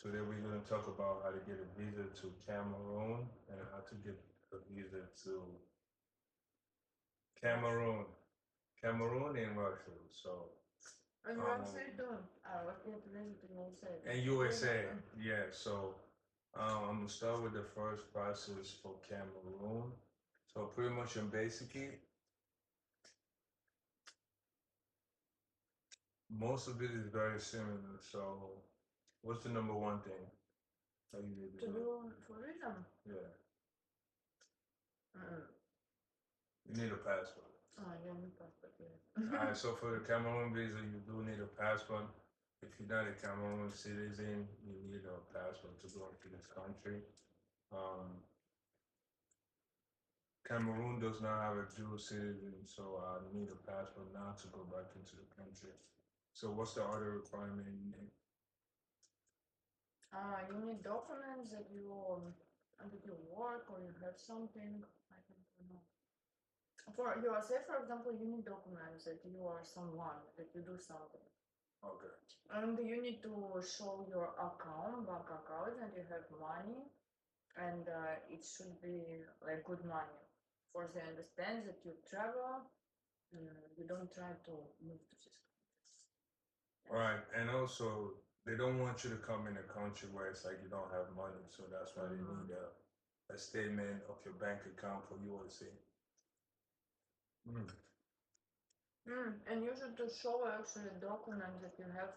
Today we're going to talk about how to get a visa to Cameroon and how to get a visa to Cameroon, Cameroon and Russia. So And USA too. I was going to visit the USA. and USA, yeah. So I'm gonna start with the first process for Cameroon. So pretty much and basically, most of it is very similar. So what's the number one thing that you need To do tourism? Yeah. Mm. You need a passport. Oh, yeah, no passport, yeah. Alright, so for the Cameroon visa, you do need a passport. If you're not a Cameroon citizen, you need a passport to go into this country. Cameroon does not have a dual citizen, so I need a passport now to go back into the country. So what's the other requirement you need? You need documents that you work or you have something. I don't know. For USA, for example, you need documents that you are someone, that you do something. Okay. And you need to show your account, bank account, and you have money, and it should be like good money. For they understand that you travel, you don't try to move to this country. Right, and also they don't want you to come in a country where it's like you don't have money, so that's why they need a statement of your bank account for USA. And you should show actually documents that you have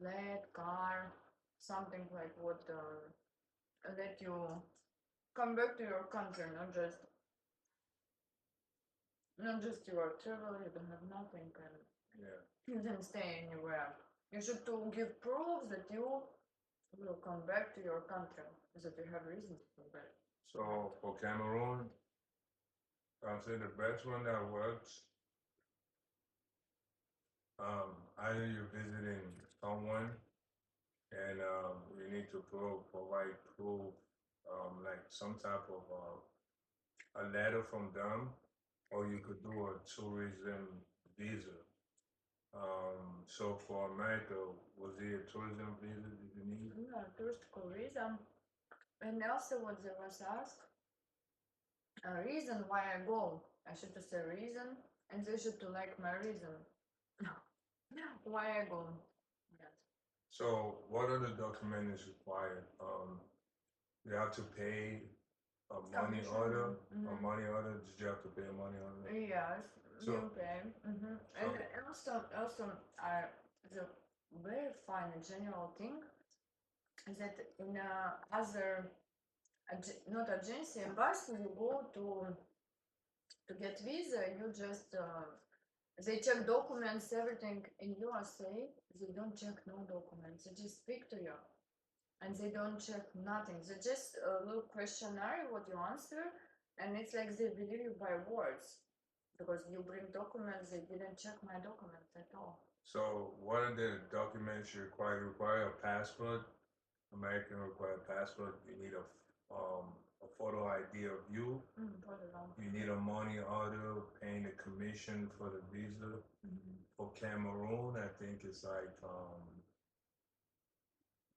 flat, car, something like what that you come back to your country, not just you are traveling, you don't have nothing, and you didn't stay anywhere. You should to give proof that you will come back to your country, that you have reason to come back. So for Cameroon, I'll say the best one that works. Either you're visiting someone and you need to provide proof, like some type of a letter from them, or you could do a tourism visa. So for America, was it a tourism visa did you need? Yeah, touristical visa. And also what they was asked, a reason why I go. I should to say reason, and they should to like my reason. Why I go. Yes. So what are the documents required? You have to pay a money order. A money order. Did you have to pay a money order? Yes, So, you pay. And also, the very fun general thing is that in other not agency embassy, you go to get visa. You just they check documents, everything. In USA, they don't check no documents. They just speak to you, and they don't check nothing. They just a little questionnaire what you answer, and it's like they believe you by words because you bring documents. They didn't check my documents at all. So what are the documents you require? You require a passport. American require a passport. You need a photo ID of you. You need a money order paying the commission for the visa. For Cameroon, I think it's like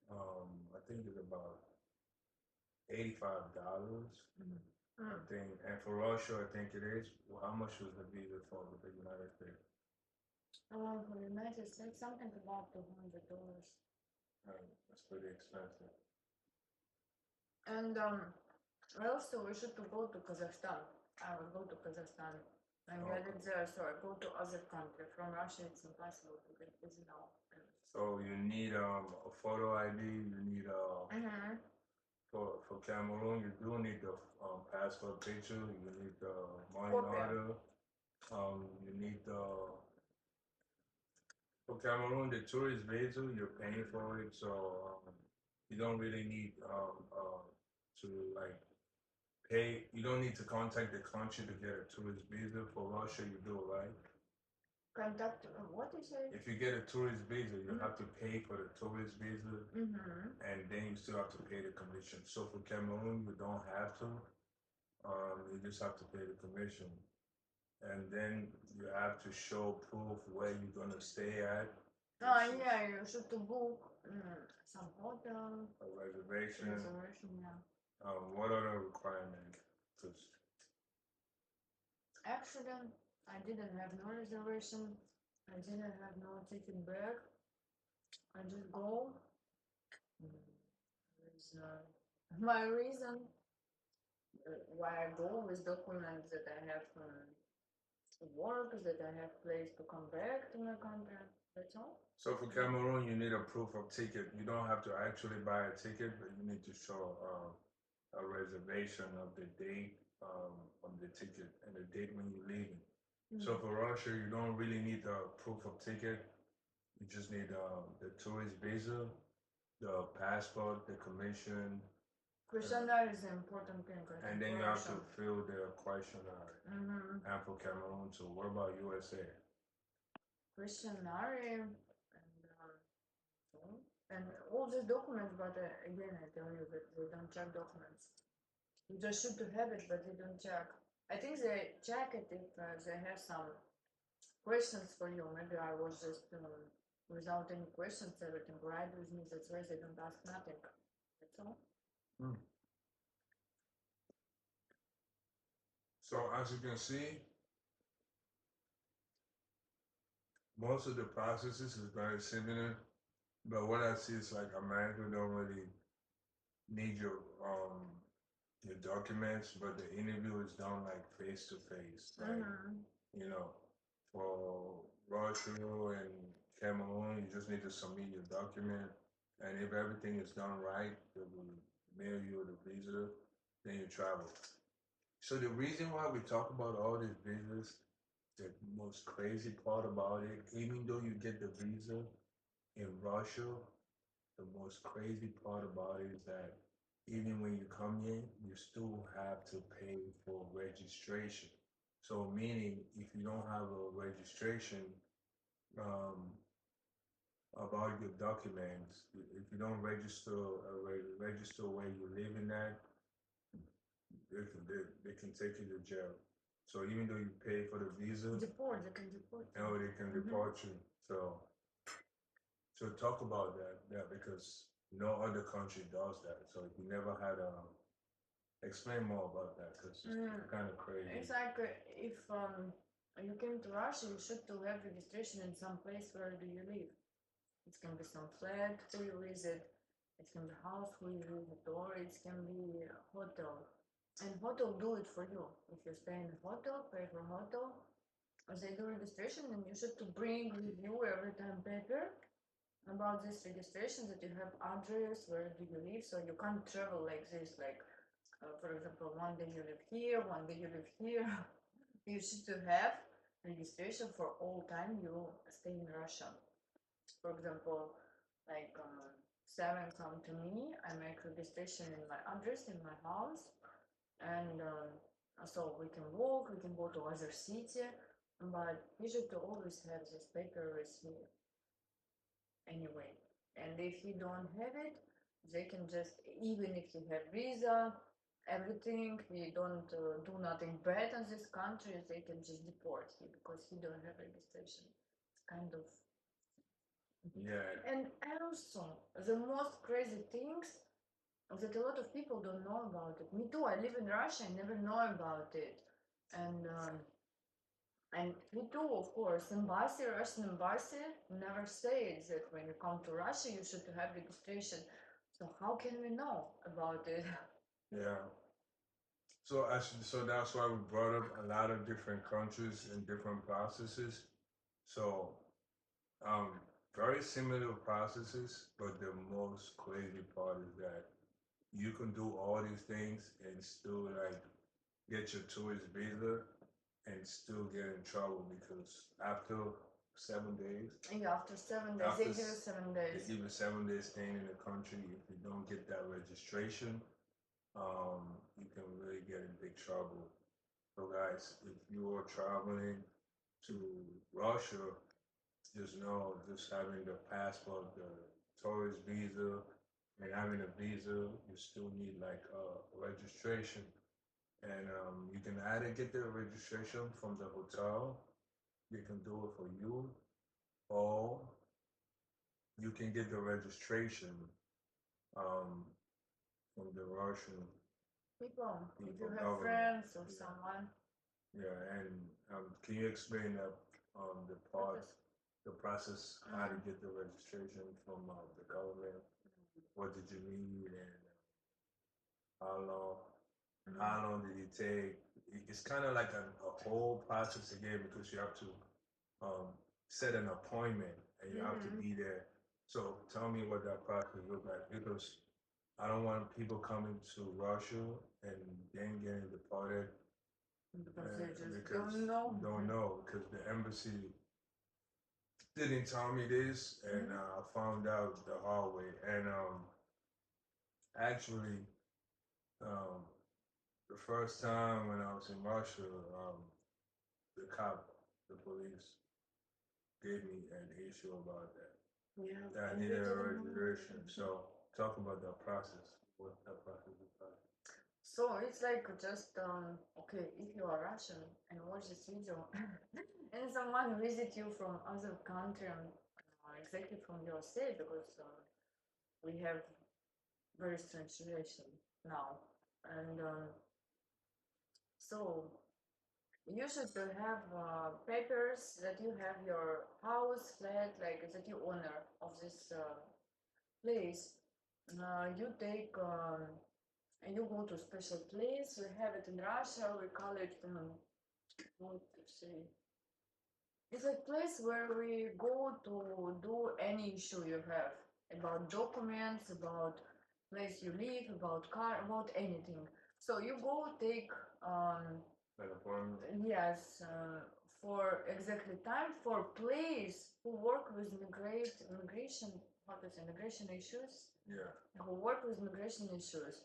I think it's about $85. I think, and for Russia, I think it is. Well, how much was the visa for the United States? For the United States, something about $200. That's pretty expensive. And also we should to go to Kazakhstan. I will go to Kazakhstan and get it there. So I go to other country. From Russia, it's impossible to get this now. So you need a photo ID. You need for Cameroon, you do need the passport picture. You need the money order. You need the for Cameroon the tourist visa. You're paying for it, so you don't really need to like pay. You don't need to contact the country to get a tourist visa. For Russia, you do, right? Contact what you say? If you get a tourist visa, you have to pay for the tourist visa, and then you still have to pay the commission. So for Cameroon, you don't have to. You just have to pay the commission, and then you have to show proof where you're gonna stay at. Yeah, you should to book some hotel. A reservation. Yeah. What are the requirements? 'Cause Actually, I didn't have no reservation. I didn't have no ticket back. I just go. With my reason why I go with documents that I have work, that I have place to come back to my country. That's all. So for Cameroon, you need a proof of ticket. You don't have to actually buy a ticket, but you need to show a reservation of the date on the ticket and the date when you're leaving. So for Russia, you don't really need a proof of ticket. You just need the tourist visa, the passport, the commission. Questionnaire is an important thing. And then you have to fill the questionnaire. And for Cameroon, so what about USA? Questionnaire and all these documents, but again, I tell you that they don't check documents. You just should to have it, but they don't check. I think they check it if they have some questions for you. Maybe I was just without any questions, everything right with me. That's why they don't ask nothing. That's all. So as you can see, most of the processes is very similar, but what I see is like America don't really need your documents, but the interview is done like face to face. Like you know, for Russia and Cameroon, you just need to submit your document, and if everything is done right, they will mail you the visa, then you travel. So the reason why we talk about all these visas, the most crazy part about it, even though you get the visa in Russia, the most crazy part about it is that even when you come in, you still have to pay for registration. So meaning if you don't have a registration about your documents, if you don't register where you live in that, they can take you to jail. So even though you pay for the visa, they can deport you. No, they can deport you. So talk about that because no other country does that. So if you never had explain more about that because it's kind of crazy. It's like if you came to Russia, you should to have registration in some place where do you live. It can be some flat who you visit, it can be house who you visit, or it can be a hotel. And hotel do it for you. If you stay in a hotel, pay for hotel, they do registration, and you should to bring with you every time paper about this registration that you have address, where do you live, so you can't travel like this, like for example, one day you live here, one day you live here. You should to have registration for all time you stay in Russia. For example, like Seven come to me, I make registration in my address in my house, and so we can walk, we can go to other city, but you should to always have this paper with you anyway. And if you don't have it, they can just, even if you have visa, everything, you don't do nothing bad in this country, they can just deport you because you don't have registration. It's kind of. Yeah. And also, the most crazy things that a lot of people don't know about it. Me too, I live in Russia, I never know about it. And me too, of course, embassy, Russian embassy never says that when you come to Russia, you should have registration. So how can we know about it? Yeah. So that's why we brought up a lot of different countries and different processes. So very similar processes, but the most crazy part is that you can do all these things and still like get your tourist visa and still get in trouble because after 7 days. Yeah, after 7 days, they give you 7 days. They give you 7 days staying in the country. If you don't get that registration, you can really get in big trouble. So guys, if you are traveling to Russia, just know, just having the passport, the tourist visa, and having a visa, you still need like a registration. And you can either get the registration from the hotel, they can do it for you, or you can get the registration um, from the Russian People, if you have government. friends or Yeah. someone. Yeah, and can you explain the part, the process, how to get the registration from the government? What did you need, and how long? How long did it take? It's kind of like a whole process again, because you have to set an appointment and you have to be there. So tell me what that process looked like, because I don't want people coming to Russia and then getting deported Because they just because don't know. because the embassy didn't tell me this, and I found out the hard way. And actually, um, the first time when I was in Russia, the cop, the police, gave me an issue about that. Yeah, That I needed a registration. So talk about that process. What that process is like. So it's like just okay, if you are Russian and watch this video, and someone visit you from other country, exactly from your state, because we have very strange situation now, and so you should have papers that you have your house, flat, like that you owner of this place. You take and you go to special place. We have it in Russia. We call it what to say. It's a place where we go to do any issue you have about documents, about place you live, about car, about anything. So you go take An appointment. yes, for exactly time for place who work with immigration, what is immigration issues? Yeah. Who work with immigration issues.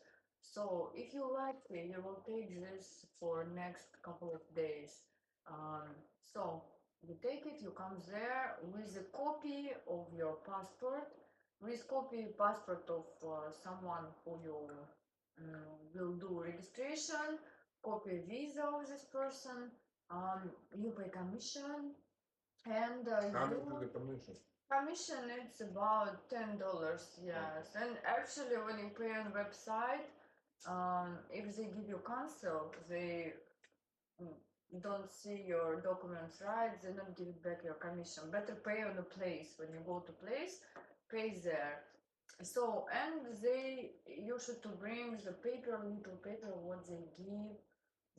So if you like it, you will take this for next couple of days. So you take it, you come there with a copy of your passport, with copy passport of someone who you will do registration, copy visa of this person. You pay commission, and How much is the commission? commission it's about $10. Yes, and actually when you pay on website, if they give you cancel, they don't see your documents right, they don't give back your commission. Better pay on the place. When you go to place, pay there. So, and you should to bring the paper, little paper, what they give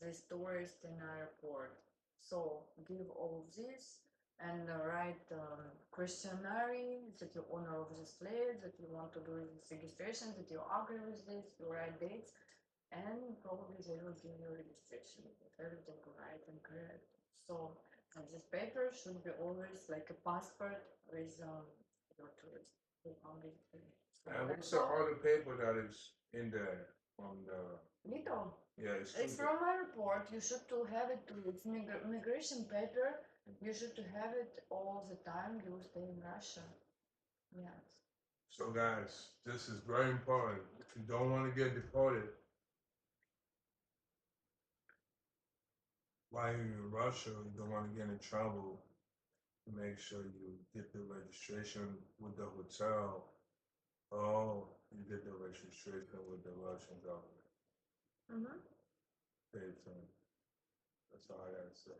this tourist in airport. So give all of this and write questionnaire that you honor of this place, that you want to do this registration, that you agree with this, you write dates, and probably they will give you registration with everything right and correct. So and this paper should be always like a passport with your tourist. And what's the other paper that is in there from the? Little. Yeah, It's from airport. You should to have it too. It's migration paper. You should to have it all the time. You stay in Russia. Yes. So guys, this is very important. If you don't want to get deported while you're in Russia, you don't want to get in trouble, make sure you get the registration with the hotel, or you get the registration with the Russian government. Mm-hmm. That's all I gotta say.